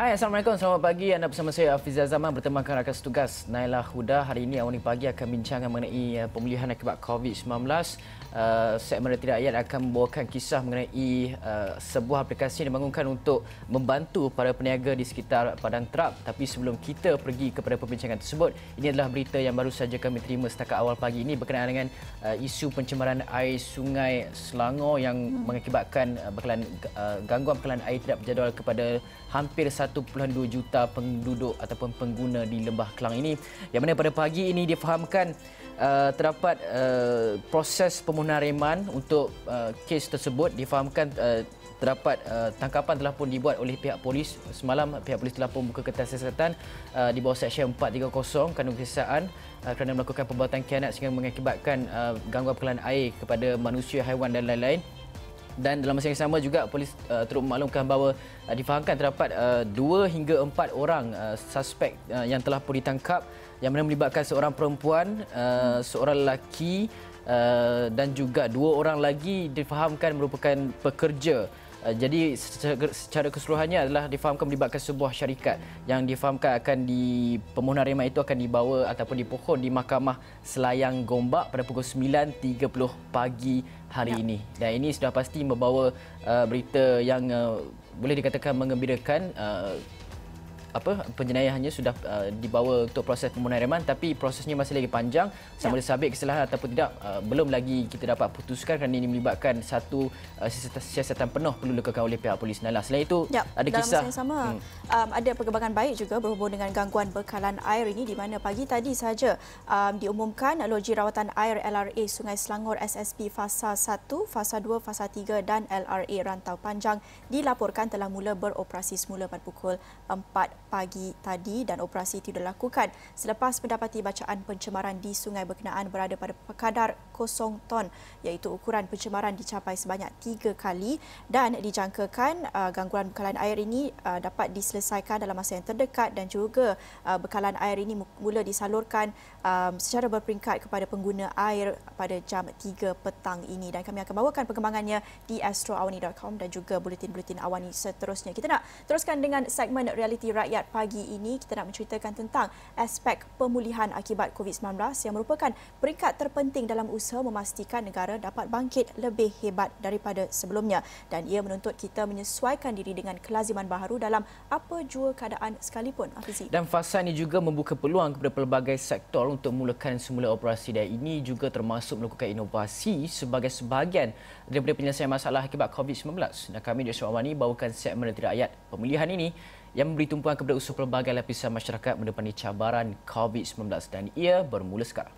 Hai, Assalamualaikum. Selamat pagi. Anda bersama saya, Afizal Zaman, bertemankan rakan setugas Naila Huda. Hari ini awal pagi akan bincangkan mengenai pemulihan akibat COVID-19. Segmen Tidak Ayat akan membawakan kisah mengenai sebuah aplikasi yang dibangunkan untuk membantu para peniaga di sekitar Padang Terap. Tapi sebelum kita pergi kepada perbincangan tersebut, ini adalah berita yang baru saja kami terima setakat awal pagi ini berkenaan dengan isu pencemaran air Sungai Selangor yang mengakibatkan gangguan bekalan air tidak berjadual kepada hampir 1.2 juta penduduk ataupun pengguna di Lembah Kelang ini, yang mana pada pagi ini difahamkan terdapat proses pemusnahan reman untuk kes tersebut. Difahamkan terdapat tangkapan telah pun dibuat oleh pihak polis. Semalam pihak polis telah pun buka kertas siasatan di bawah Seksyen 430 Kanun Keseksaan kerana melakukan perbuatan khianat sehingga mengakibatkan gangguan bekalan air kepada manusia, haiwan dan lain-lain. Dan dalam masa yang sama juga polis turut memaklumkan bahawa difahamkan terdapat 2 hingga 4 orang suspek yang telah pun ditangkap, yang mana melibatkan seorang perempuan, seorang lelaki dan juga 2 orang lagi difahamkan merupakan pekerja. Jadi secara keseluruhannya adalah difahamkan melibatkan sebuah syarikat yang difahamkan akan pemusnahan reman itu akan dibawa ataupun dipohon di Mahkamah Selayang Gombak pada pukul 9.30 pagi hari ini. Dan ini sudah pasti membawa berita yang boleh dikatakan mengembirakan. Penjenayahannya sudah dibawa untuk proses pemusnahan reman, tapi prosesnya masih lagi panjang. Sama ada sabit kesalahan ataupun tidak, belum lagi kita dapat putuskan kerana ini melibatkan satu siasatan penuh perlu dilakukan oleh pihak polis. Nala, selain itu ada kisah dalam masa yang sama ada perkembangan baik juga berhubung dengan gangguan bekalan air ini, di mana pagi tadi saja diumumkan Loji Rawatan Air LRA Sungai Selangor SSP Fasa 1, Fasa 2, Fasa 3 dan LRA Rantau Panjang dilaporkan telah mula beroperasi semula pada pukul 4 pagi tadi, dan operasi itu dilakukan selepas mendapati bacaan pencemaran di sungai berkenaan berada pada kadar 0 ton, iaitu ukuran pencemaran dicapai sebanyak 3 kali, dan dijangkakan gangguan bekalan air ini dapat diselesaikan dalam masa yang terdekat, dan juga bekalan air ini mula disalurkan secara berperingkat kepada pengguna air pada jam 3 petang ini. Dan kami akan bawakan perkembangannya di astroawani.com dan juga buletin-buletin awani seterusnya. Kita nak teruskan dengan segmen Realiti Rakyat pagi ini. Kita nak menceritakan tentang aspek pemulihan akibat COVID-19 yang merupakan peringkat terpenting dalam usaha memastikan negara dapat bangkit lebih hebat daripada sebelumnya, dan ia menuntut kita menyesuaikan diri dengan kelaziman baharu dalam apa jua keadaan sekalipun. Afizi. Dan fasa ini juga membuka peluang kepada pelbagai sektor untuk memulakan semula operasi, dan ini juga termasuk melakukan inovasi sebagai sebahagian daripada penyelesaian masalah akibat COVID-19. Dan kami di Astroawani bawakan segmen Tidak Ayat pemulihan ini yang memberi tumpuan kepada usaha pelbagai lapisan masyarakat menghadapi cabaran COVID-19, dan ia bermula sekarang.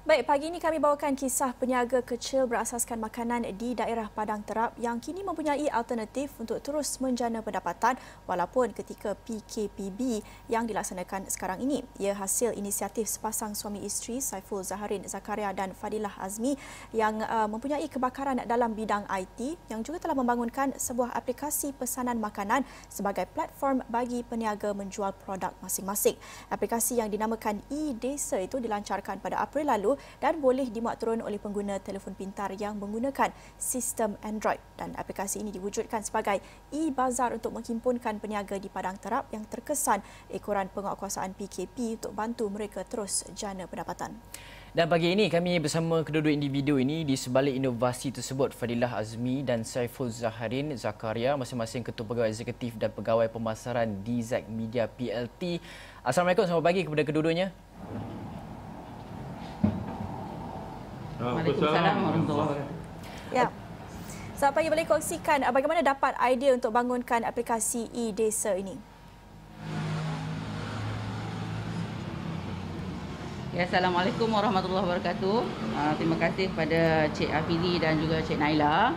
Baik, pagi ini kami bawakan kisah peniaga kecil berasaskan makanan di daerah Padang Terap yang kini mempunyai alternatif untuk terus menjana pendapatan walaupun ketika PKPB yang dilaksanakan sekarang ini. Ia hasil inisiatif sepasang suami isteri Saiful Zaharin Zakaria dan Fadilah Azmi yang mempunyai kebakaran dalam bidang IT, yang juga telah membangunkan sebuah aplikasi pesanan makanan sebagai platform bagi peniaga menjual produk masing-masing. Aplikasi yang dinamakan e-Desa itu dilancarkan pada April lalu dan boleh dimuat turun oleh pengguna telefon pintar yang menggunakan sistem Android, dan aplikasi ini diwujudkan sebagai e-bazar untuk menghimpunkan peniaga di Padang Terap yang terkesan ekoran penguatkuasaan PKP untuk bantu mereka terus jana pendapatan. Dan pagi ini kami bersama kedua-dua individu ini di sebalik inovasi tersebut, Fadilah Azmi dan Saiful Zaharin Zakaria, masing-masing Ketua Pegawai Eksekutif dan Pegawai Pemasaran DZ Media PLT. Assalamualaikum, selamat pagi kepada kedua-duanya. Waalaikumsalam warahmatullahi wabarakatuh. Ya. Selamat pagi, boleh kongsikan bagaimana dapat idea untuk bangunkan aplikasi e-Desa ini? Ya, Assalamualaikum warahmatullahi wabarakatuh. Terima kasih kepada Cik Afizi dan juga Cik Naila.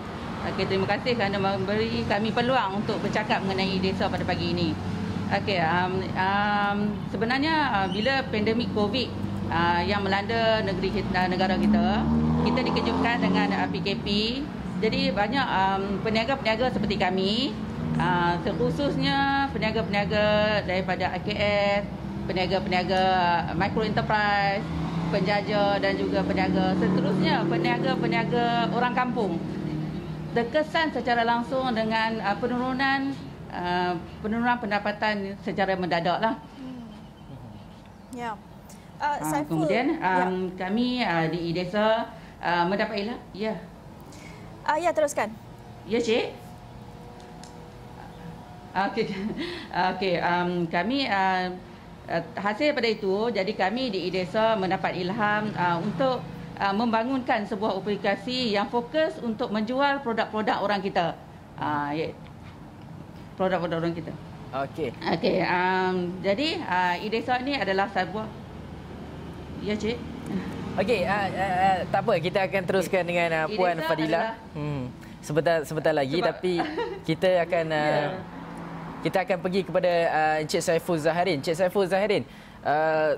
Okay, terima kasih kerana memberi kami peluang untuk bercakap mengenai e-Desa pada pagi ini. Okay, sebenarnya bila pandemik COVID yang melanda negara kita dikejutkan dengan PKP. Jadi banyak peniaga-peniaga seperti kami, terkhususnya peniaga-peniaga daripada AKS, peniaga-peniaga micro enterprise, penjaja dan juga peniaga seterusnya, peniaga-peniaga orang kampung. Terkesan secara langsung dengan penurunan pendapatan secara mendadak lah. Ya. Kemudian kami di IDESA mendapat ilham. Ya. Ya, teruskan. Ya, Cik. Okey. Kami hasil daripada itu, jadi kami di IDESA mendapat ilham untuk membangunkan sebuah aplikasi yang fokus untuk menjual produk-produk orang kita. Produk-produk orang kita. Okey. Jadi IDESA ni adalah sebuah. Ya, Cik. Okey, tak apa, kita akan teruskan dengan Puan Fadilah. Sebentar lagi, tapi kita akan pergi kepada Encik Saiful Zahirin. Encik Saiful Zahirin,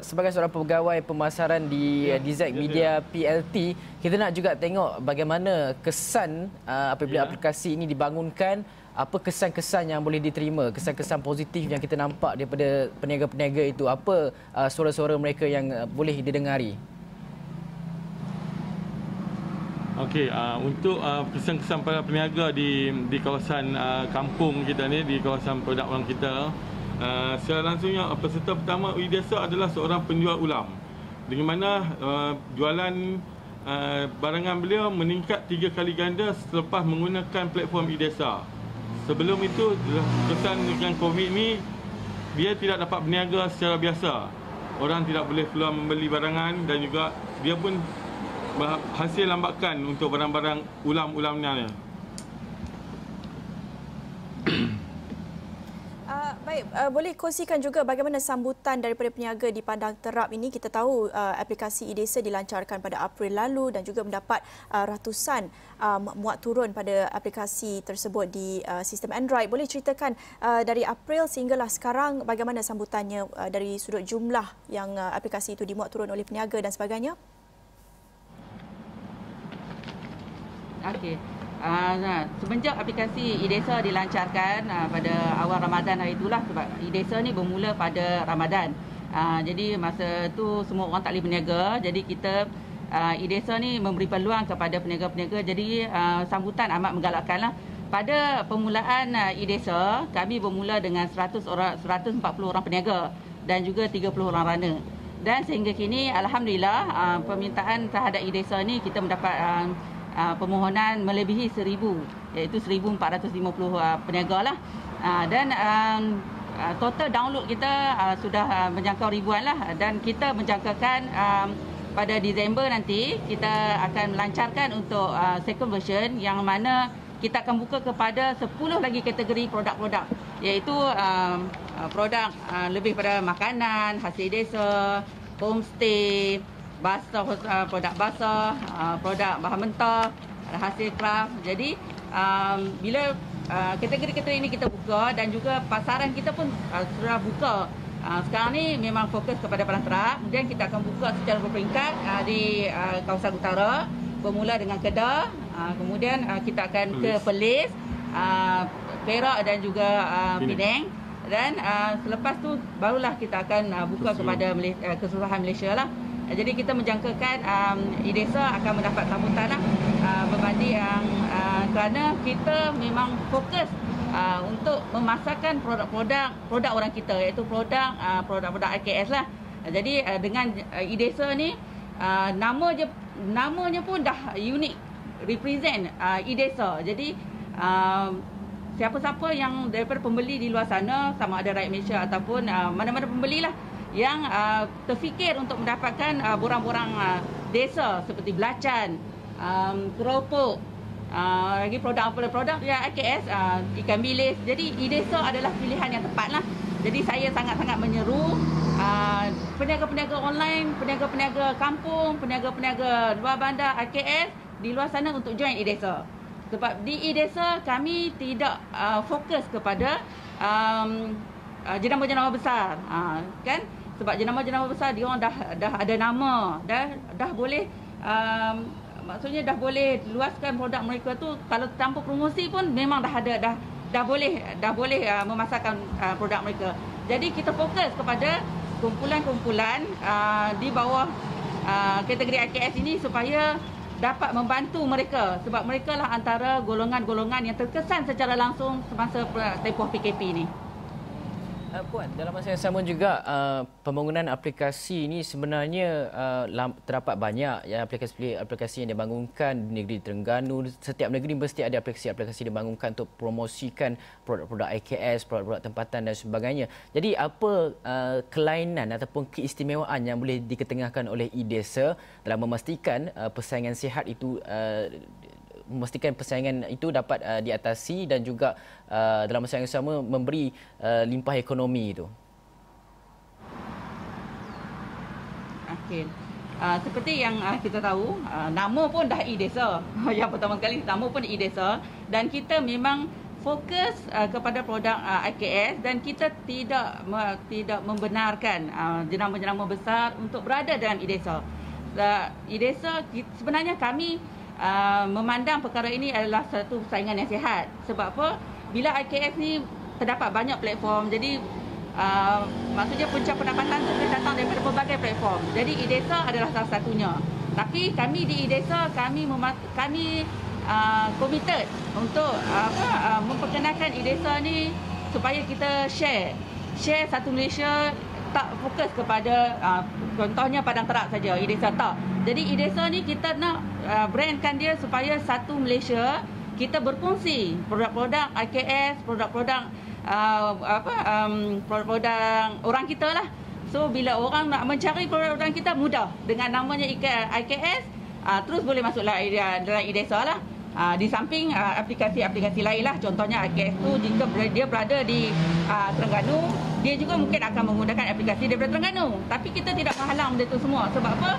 sebagai seorang pegawai pemasaran di DZ Media PLT, kita nak juga tengok bagaimana kesan apabila aplikasi ini dibangunkan, apa kesan-kesan yang boleh diterima, kesan-kesan positif yang kita nampak daripada peniaga-peniaga itu, apa suara-suara mereka yang boleh didengari? Okey, untuk kesan-kesan para peniaga di kawasan kampung kita ni, di kawasan produk orang kita, secara langsungnya peserta pertama IDESA adalah seorang penjual ulam, dengan mana jualan barangan beliau meningkat 3 kali ganda selepas menggunakan platform IDESA. Sebelum itu, kesan dengan COVID ni, dia tidak dapat berniaga secara biasa. Orang tidak boleh keluar membeli barangan dan juga dia pun hasil lambakan untuk barang-barang ulam-ulamnya. Baik, boleh kongsikan juga bagaimana sambutan daripada peniaga di Padang Terap ini. Kita tahu aplikasi IDESA dilancarkan pada April lalu dan juga mendapat ratusan muat turun pada aplikasi tersebut di sistem Android. Boleh ceritakan dari April sehinggalah sekarang bagaimana sambutannya dari sudut jumlah yang aplikasi itu dimuat turun oleh peniaga dan sebagainya? Okey. Semenjak aplikasi IDESA dilancarkan pada awal Ramadan hari itulah, sebab IDESA ni bermula pada Ramadan. Jadi masa tu semua orang tak boleh berniaga. Jadi kita IDESA ni memberi peluang kepada peniaga-peniaga. Jadi sambutan amat menggalakkanlah. Pada permulaan IDESA, kami bermula dengan 140 orang peniaga dan juga 30 orang runner. Dan sehingga kini alhamdulillah permintaan terhadap IDESA ni kita mendapat permohonan melebihi 1,000, iaitu 1,450 peniaga lah. Dan total download kita sudah menjangkau ribuan lah, dan kita menjangkakan pada Disember nanti kita akan melancarkan untuk second version, yang mana kita akan buka kepada 10 lagi kategori produk-produk, iaitu produk lebih pada makanan, hasil desa, homestay, basah, produk basah, produk bahan mentah, hasil craft. Jadi bila kategori-kategori ini kita buka dan juga pasaran kita pun sudah buka. Sekarang ni memang fokus kepada Padang Terap, kemudian kita akan buka secara berperingkat di kawasan utara, bermula dengan Kedah, kemudian kita akan ke Perlis, Perak dan juga Penang, dan selepas tu barulah kita akan buka kepada keseluruhan Malaysia lah. Jadi kita menjangkakan IDESA akan mendapat sambutan lah, berbanding kerana kita memang fokus untuk memasarkan produk orang kita, iaitu produk-produk IKS lah. Jadi dengan IDESA ni namanya pun dah unik, represent IDESA. Jadi siapa-siapa yang daripada pembeli di luar sana, sama ada rakyat Malaysia ataupun mana-mana pembeli lah, yang terfikir untuk mendapatkan borang-borang desa seperti belacan, keropok, lagi produk ya IKS, ikan bilis. Jadi IDESA adalah pilihan yang tepat lah. Jadi saya sangat-sangat menyeru peniaga-peniaga online, peniaga-peniaga kampung, peniaga-peniaga luar bandar IKS di luar sana untuk join IDESA. Sebab di IDESA kami tidak fokus kepada jenama-jenama besar, kan? Sebab jenama-jenama besar dia orang dah ada nama, dah boleh maksudnya dah boleh luaskan produk mereka tu, kalau tanpa promosi pun memang dah boleh memasarkan produk mereka. Jadi kita fokus kepada kumpulan-kumpulan di bawah kategori IKS ini supaya dapat membantu mereka sebab mereka lah antara golongan-golongan yang terkesan secara langsung semasa tempoh PKP ini. Puan, dalam masa yang sama juga pembangunan aplikasi ini sebenarnya terdapat banyak ya aplikasi yang dibangunkan di negeri Terengganu. Setiap negeri mesti ada aplikasi-aplikasi dibangunkan untuk promosikan produk-produk IKS, produk-produk tempatan dan sebagainya. Jadi apa kelainan ataupun keistimewaan yang boleh diketengahkan oleh e-Desa dalam memastikan persaingan sihat itu dapat diatasi dan juga dalam masa yang sama memberi limpah ekonomi itu. Okey. Seperti yang kita tahu, nama pun dah e-Desa. Yang pertama sekali nama pun e-Desa dan kita memang fokus kepada produk IKS dan kita tidak membenarkan jenama-jenama besar untuk berada dalam e-Desa. E-Desa sebenarnya kami memandang perkara ini adalah satu persaingan yang sihat. Sebab apa? Bila IKS ni terdapat banyak platform, jadi maksudnya punca pendapatan itu datang daripada pelbagai platform. Jadi e-Desa adalah salah satunya. Tapi kami di e-Desa kami committed untuk memperkenalkan e-Desa ni supaya kita share satu Malaysia, tak fokus kepada contohnya Padang Terap saja, e-Desa tak. Jadi e-Desa ni kita nak brandkan dia supaya satu Malaysia kita berkongsi produk-produk IKS, produk-produk produk-produk orang kita lah. So bila orang nak mencari produk-produk kita mudah dengan namanya IKS, terus boleh masuklah dalam e-Desa lah. Di samping aplikasi-aplikasi lain lah, contohnya IKS tu jika dia berada di Terengganu, dia juga mungkin akan menggunakan aplikasi daripada Terengganu. Tapi kita tidak menghalang benda itu semua. Sebab apa?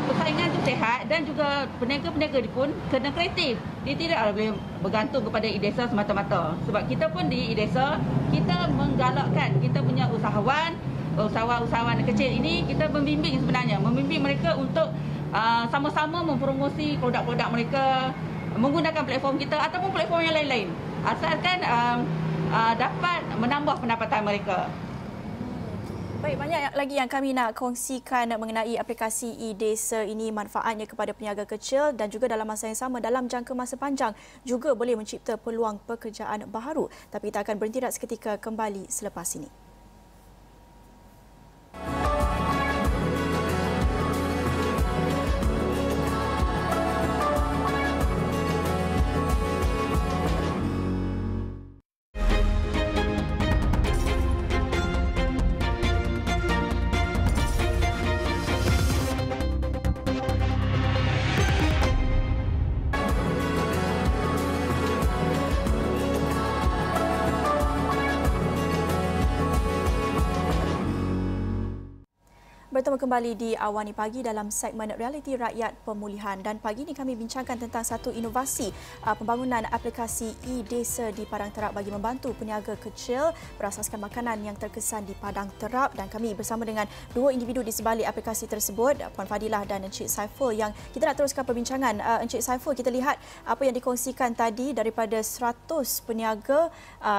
Persaingan itu sihat dan juga peniaga-peniaga pun kena kreatif. Dia tidak boleh bergantung kepada e-Desa semata-mata. Sebab kita pun di e-Desa, kita menggalakkan kita punya usahawan kecil ini, kita membimbing sebenarnya. Membimbing mereka untuk sama-sama mempromosi produk-produk mereka menggunakan platform kita ataupun platform yang lain-lain. Asalkan dapat menambah pendapatan mereka. Baik, banyak lagi yang kami nak kongsikan mengenai aplikasi e-Desa ini, manfaatnya kepada peniaga kecil dan juga dalam masa yang sama dalam jangka masa panjang juga boleh mencipta peluang pekerjaan baharu. Tapi kita akan berhenti seketika, kembali selepas ini. Bertemu kembali di Awani Pagi dalam segmen Realiti Rakyat Pemulihan, dan pagi ini kami bincangkan tentang satu inovasi pembangunan aplikasi e-Desa di Padang Terap bagi membantu peniaga kecil berasaskan makanan yang terkesan di Padang Terap, dan kami bersama dengan dua individu di sebalik aplikasi tersebut, Puan Fadilah dan Encik Saiful, yang kita nak teruskan perbincangan. Encik Saiful, kita lihat apa yang dikongsikan tadi daripada 100 peniaga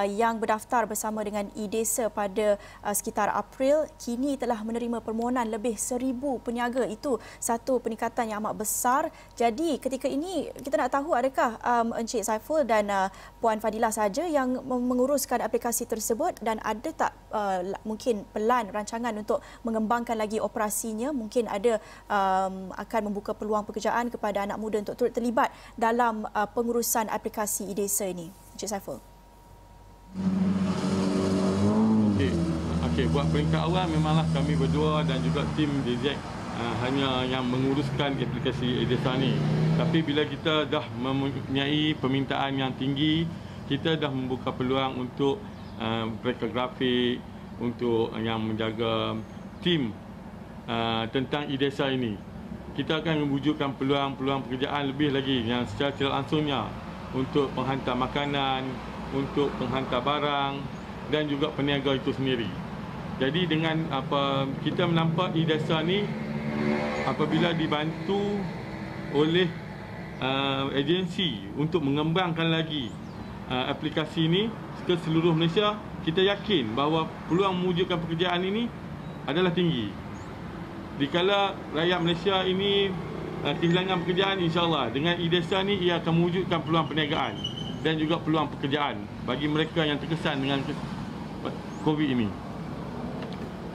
yang berdaftar bersama dengan e-Desa pada sekitar April, kini telah menerima permohonan lebih 1,000 peniaga. Itu satu peningkatan yang amat besar. Jadi ketika ini kita nak tahu, adakah Encik Saiful dan Puan Fadilah saja yang menguruskan aplikasi tersebut, dan ada tak mungkin pelan rancangan untuk mengembangkan lagi operasinya? Mungkin ada akan membuka peluang pekerjaan kepada anak muda untuk turut terlibat dalam pengurusan aplikasi e-Desa ini. Encik Saiful. Okey, buat peringkat awal memanglah kami berdua dan juga tim DZ hanya yang menguruskan aplikasi e-Desa ni. Tapi bila kita dah mempunyai permintaan yang tinggi, kita dah membuka peluang untuk mereka grafik, untuk yang menjaga tim tentang e-Desa ini. Kita akan mewujudkan peluang-peluang pekerjaan lebih lagi yang secara tidak langsungnya untuk penghantar makanan, untuk penghantar barang dan juga peniaga itu sendiri. Jadi dengan kita menampak e-Desa ni apabila dibantu oleh agensi untuk mengembangkan lagi aplikasi ini ke seluruh Malaysia, kita yakin bahawa peluang mewujudkan pekerjaan ini adalah tinggi. Dikala rakyat Malaysia ini kehilangan pekerjaan, insya-Allah dengan e-Desa ni ia akan mewujudkan peluang perniagaan dan juga peluang pekerjaan bagi mereka yang terkesan dengan COVID ini.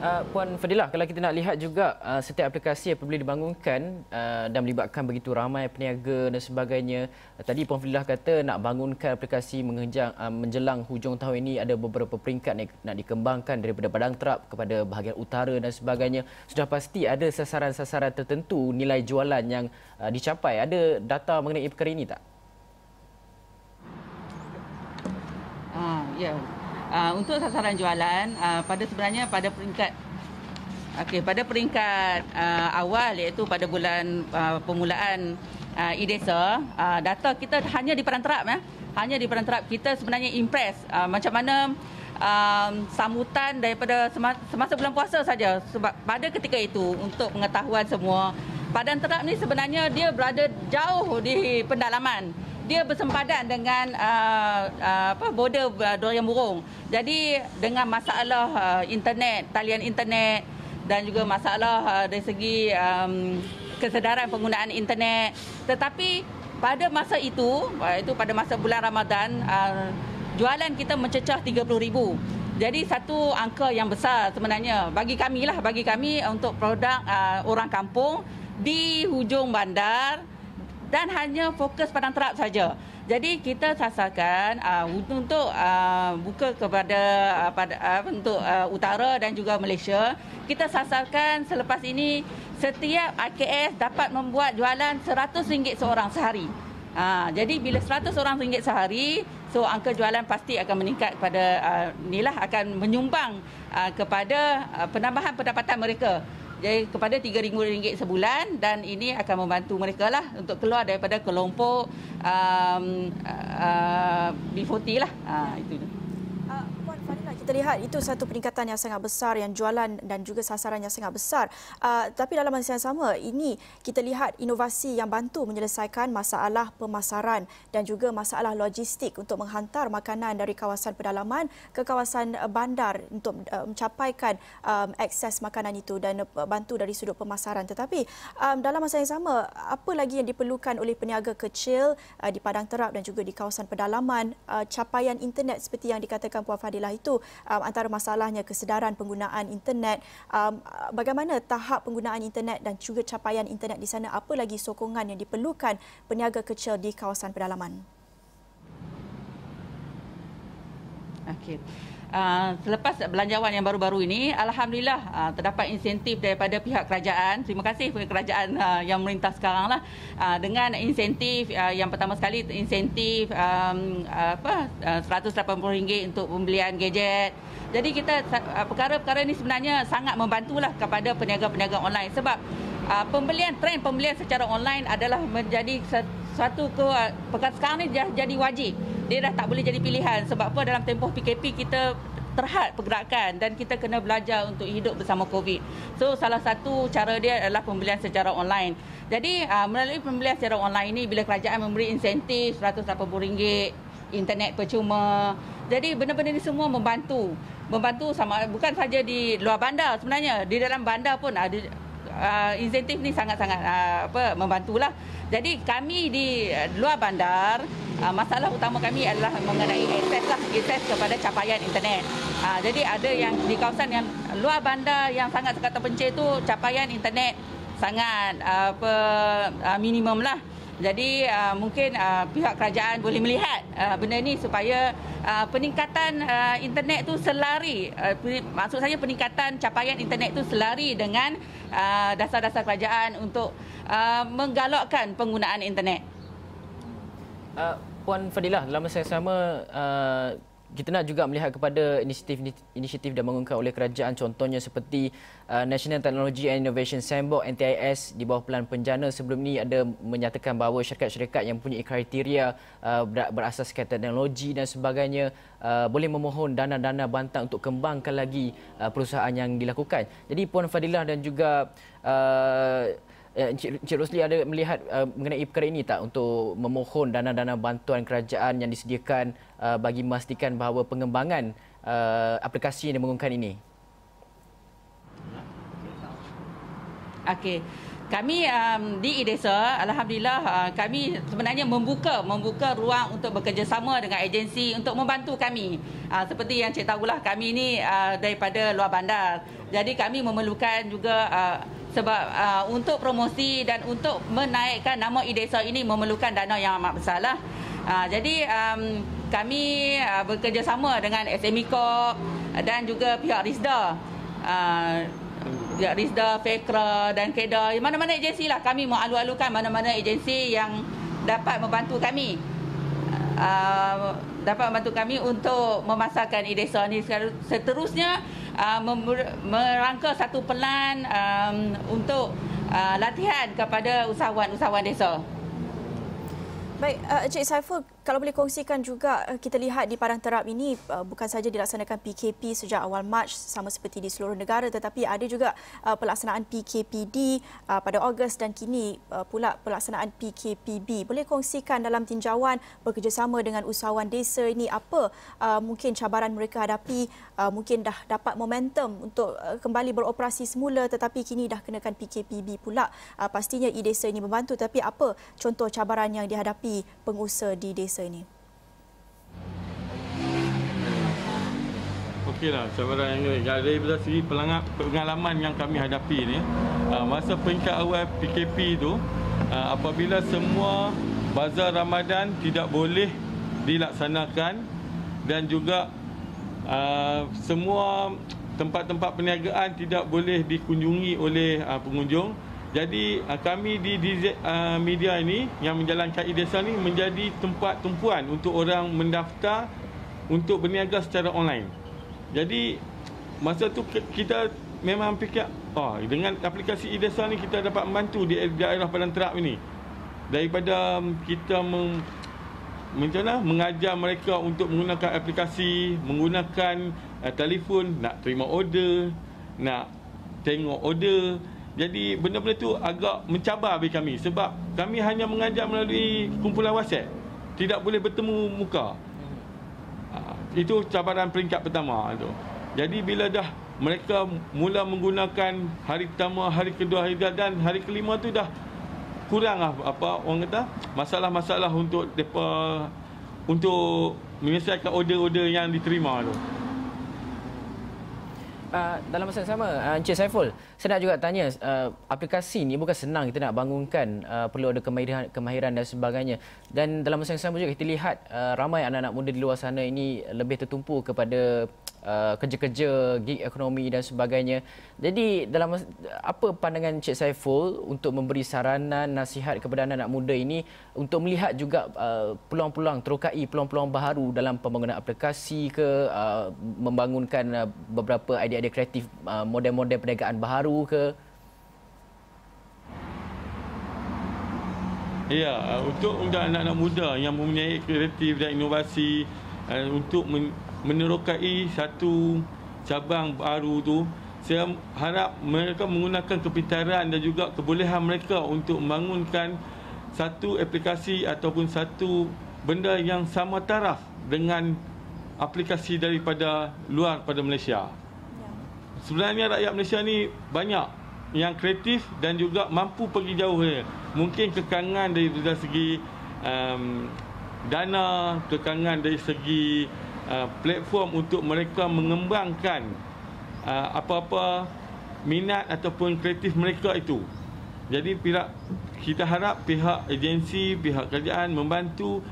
Puan Fadilah, kalau kita nak lihat juga setiap aplikasi apabila dibangunkan dan melibatkan begitu ramai peniaga dan sebagainya. Tadi Puan Fadilah kata nak bangunkan aplikasi menjelang hujung tahun ini ada beberapa peringkat nak dikembangkan daripada Padang Terap kepada bahagian utara dan sebagainya. Sudah pasti ada sasaran-sasaran tertentu nilai jualan yang dicapai. Ada data mengenai perkara ini tak? Ya. Untuk sasaran jualan sebenarnya pada peringkat awal, iaitu pada bulan permulaan e-Desa, data kita hanya di Padang Terap hanya di Padang Terap kita sebenarnya impress macam mana sambutan daripada semasa bulan puasa saja. Sebab pada ketika itu, untuk pengetahuan semua, Padang Terap ni sebenarnya dia berada jauh di pendalaman. Dia bersempadan dengan border Durian Burung. Jadi dengan masalah internet, talian internet dan juga masalah dari segi kesedaran penggunaan internet. Tetapi pada masa itu pada masa bulan Ramadan, jualan kita mencecah 30,000. Jadi satu angka yang besar sebenarnya bagi kami untuk produk orang kampung di hujung bandar dan hanya fokus Padang Terap saja. Jadi kita sasarkan untuk buka kepada untuk utara dan juga Malaysia. Kita sasarkan selepas ini setiap AKS dapat membuat jualan RM100 seorang sehari. Jadi bila RM100 sehari, so angka jualan pasti akan meningkat kepada akan menyumbang kepada penambahan pendapatan mereka. Jadi kepada RM3,000 sebulan, dan ini akan membantu mereka lah untuk keluar daripada kelompok B40 lah. Itu. Puan Fadilah, kita lihat itu satu peningkatan yang sangat besar, yang jualan dan juga sasaran yang sangat besar. Tapi dalam masa yang sama, ini kita lihat inovasi yang bantu menyelesaikan masalah pemasaran dan juga masalah logistik untuk menghantar makanan dari kawasan pedalaman ke kawasan bandar untuk mencapaikan akses makanan itu dan bantu dari sudut pemasaran. Tetapi dalam masa yang sama, apa lagi yang diperlukan oleh peniaga kecil di Padang Terap dan juga di kawasan pedalaman? Capaian internet seperti yang dikatakan Puan Fadilah itu antara masalahnya kesedaran penggunaan internet. Bagaimana tahap penggunaan internet dan juga capaian internet di sana? Apa lagi sokongan yang diperlukan peniaga kecil di kawasan pedalaman? Okey. Selepas belanjawan yang baru-baru ini, alhamdulillah terdapat insentif daripada pihak kerajaan. Terima kasih kepada kerajaan yang memerintah sekarang lah, dengan insentif yang pertama sekali, insentif RM180 untuk pembelian gadget. Jadi kita perkara-perkara ini sebenarnya sangat membantulah kepada peniaga-peniaga online, sebab tren pembelian secara online adalah menjadi suatu perkara sekarang ni dah jadi wajib. Dia dah tak boleh jadi pilihan. Sebab apa? Dalam tempoh PKP kita terhad pergerakan dan kita kena belajar untuk hidup bersama COVID. So salah satu cara dia adalah pembelian secara online. Jadi melalui pembelian secara online ini, bila kerajaan memberi insentif RM180, internet percuma. Jadi benda-benda ini semua membantu sama, bukan saja di luar bandar, sebenarnya di dalam bandar pun ada. Insentif ni sangat-sangat membantulah. Jadi kami di luar bandar, masalah utama kami adalah mengenai akses kepada capaian internet. Jadi ada yang di kawasan yang luar bandar yang sangat-sangat terpencil tu, capaian internet sangat minimum lah. Jadi mungkin pihak kerajaan boleh melihat benda ini supaya peningkatan internet tu selari, maksud saya peningkatan capaian internet tu selari dengan dasar-dasar kerajaan untuk menggalakkan penggunaan internet. Puan Fadilah, dalam masa yang sama kita nak juga melihat kepada inisiatif dibangunkan oleh kerajaan, contohnya seperti National Technology and Innovation Sandbox NTIS di bawah Pelan Penjana. Sebelum ini ada menyatakan bahawa syarikat-syarikat yang mempunyai kriteria berasaskan teknologi dan sebagainya boleh memohon dana-dana bantuan untuk kembangkan lagi perusahaan yang dilakukan. Jadi Puan Fadilah dan juga Encik Rosli ada melihat mengenai perkara ini tak, untuk memohon dana-dana bantuan kerajaan yang disediakan bagi memastikan bahawa pengembangan aplikasi yang dibangunkan ini? Okey. Kami di IDESA, alhamdulillah kami sebenarnya membuka ruang untuk bekerjasama dengan agensi untuk membantu kami. Seperti yang cik tahulah, kami ni daripada luar bandar. Jadi kami memerlukan juga sebab untuk promosi dan untuk menaikkan nama IDESA ini memerlukan dana yang amat besarlah. Jadi kami bekerjasama dengan SME Corp dan juga pihak RISDA. RISDA, FEKRA dan KEDA, mana-mana agensi lah. Kami mau alu-alukan mana-mana agensi yang dapat membantu kami. Dapat membantu kami untuk memasarkan IDESA ni. Seterusnya merangka satu pelan untuk latihan kepada usahawan-usahawan desa. Baik, Encik Saiful, kalau boleh kongsikan juga, kita lihat di Padang Terap ini bukan saja dilaksanakan PKP sejak awal Mac sama seperti di seluruh negara, tetapi ada juga pelaksanaan PKPD pada Ogos dan kini pula pelaksanaan PKPB. Boleh kongsikan dalam tinjauan bekerjasama dengan usahawan desa ini apa mungkin cabaran mereka hadapi, mungkin dah dapat momentum untuk kembali beroperasi semula tetapi kini dah kenakan PKPB pula. Pastinya IDESA ini membantu, tapi apa contoh cabaran yang dihadapi pengusaha di desa ini? Okeylah, cabaran yang daripada segi pengalaman yang kami hadapi ni, masa peringkat awal PKP itu, apabila semua bazar Ramadan tidak boleh dilaksanakan dan juga semua tempat-tempat perniagaan tidak boleh dikunjungi oleh pengunjung. Jadi kami di DZ Media ini yang menjalankan IDESA ni menjadi tempat tumpuan untuk orang mendaftar untuk berniaga secara online. Jadi masa tu kita memang fikir dengan aplikasi IDESA ni kita dapat membantu di daerah Padang Terap ini. Daripada kita mengajar mereka untuk menggunakan aplikasi, menggunakan telefon, nak terima order, nak tengok order. Jadi benda-benda tu agak mencabar bagi kami sebab kami hanya mengajar melalui kumpulan WhatsApp. Tidak boleh bertemu muka. Itu cabaran peringkat pertama tu. Jadi bila dah mereka mula menggunakan hari pertama, hari kedua, hari ketiga dan hari kelima tu dah kurang apa orang kata masalah-masalah untuk depa untuk menyelesaikan order-order yang diterima tu. Dalam masa yang sama, Encik Saiful, saya nak juga tanya, aplikasi ni bukan senang kita nak bangunkan, perlu ada kemahiran dan sebagainya. Dan dalam masa yang sama juga kita lihat ramai anak-anak muda di luar sana ini lebih tertumpu kepada kerja-kerja, gig ekonomi dan sebagainya. Jadi dalam apa pandangan Encik Saiful untuk memberi saranan, nasihat kepada anak-anak muda ini untuk melihat juga peluang-peluang, terokai peluang-peluang baharu dalam pembangunan aplikasi ke, membangunkan beberapa idea-idea kreatif, model-model perniagaan baharu ke? Ya, untuk anak-anak muda yang mempunyai kreatif dan inovasi untuk menerokai satu cabang baru tu, saya harap mereka menggunakan kepintaran dan juga kebolehan mereka untuk membangunkan satu aplikasi ataupun satu benda yang sama taraf dengan aplikasi daripada luar pada Malaysia. Sebenarnya rakyat Malaysia ni banyak yang kreatif dan juga mampu pergi jauh. Mungkin kekangan dari segi dana, kekangan dari segi platform untuk mereka mengembangkan apa-apa minat ataupun kreatif mereka itu. Jadi kita harap pihak agensi, pihak kerajaan membantu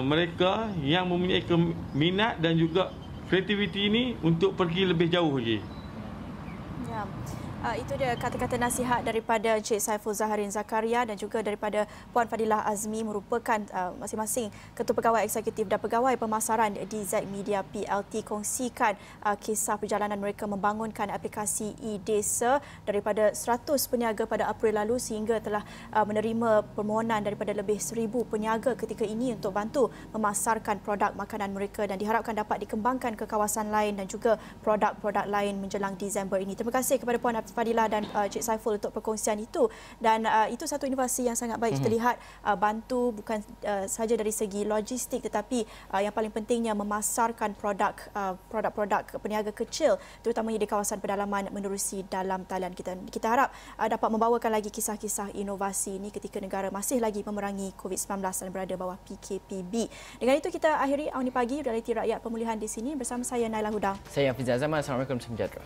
mereka yang mempunyai minat dan juga kreativiti ini untuk pergi lebih jauh lagi. Ya. Itu dia kata-kata nasihat daripada Encik Saiful Zaharin Zakaria dan juga daripada Puan Fadilah Azmi, merupakan masing-masing Ketua Pegawai Eksekutif dan Pegawai Pemasaran di Z Media PLT, kongsikan kisah perjalanan mereka membangunkan aplikasi IDESA daripada 100 peniaga pada April lalu sehingga telah menerima permohonan daripada lebih 1,000 peniaga ketika ini untuk bantu memasarkan produk makanan mereka dan diharapkan dapat dikembangkan ke kawasan lain dan juga produk-produk lain menjelang Disember ini. Terima kasih kepada Puan Fadilah dan Cik Saiful untuk perkongsian itu. Dan itu satu inovasi yang sangat baik kita lihat, bantu bukan sahaja dari segi logistik tetapi yang paling pentingnya memasarkan produk-produk peniaga kecil terutamanya di kawasan pedalaman menerusi dalam talian kita. Kita harap dapat membawakan lagi kisah-kisah inovasi ini ketika negara masih lagi memerangi COVID-19 dan berada bawah PKPB. Dengan itu kita akhiri Awni Pagi, Realiti Rakyat Pemulihan di sini bersama saya Naila Huda. Saya Hafizah Zaman. Assalamualaikum, salam sejahtera.